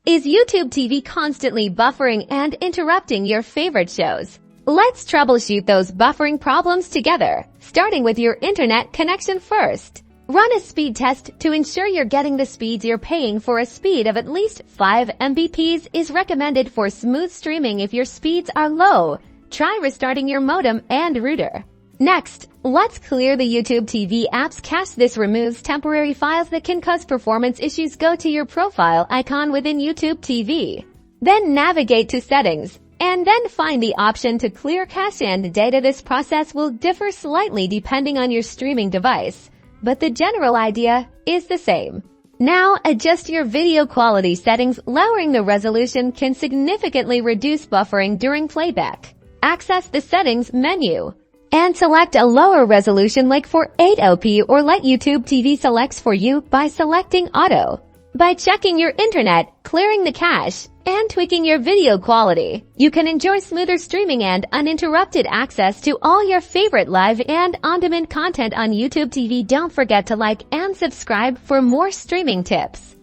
Is YouTube TV constantly buffering and interrupting your favorite shows? Let's troubleshoot those buffering problems together, starting with your internet connection first. Run a speed test to ensure you're getting the speeds you're paying for. A speed of at least 5 Mbps is recommended for smooth streaming. If your speeds are low, try restarting your modem and router. Next, let's clear the YouTube TV app's cache. This removes temporary files that can cause performance issues. Go to your profile icon within YouTube TV. Then navigate to Settings, and then find the option to clear cache and data. This process will differ slightly depending on your streaming device, but the general idea is the same. Now, adjust your video quality settings. Lowering the resolution can significantly reduce buffering during playback. Access the Settings menu and select a lower resolution like 480p, or let YouTube TV select for you by selecting Auto. By checking your internet, clearing the cache, and tweaking your video quality, you can enjoy smoother streaming and uninterrupted access to all your favorite live and on-demand content on YouTube TV. Don't forget to like and subscribe for more streaming tips.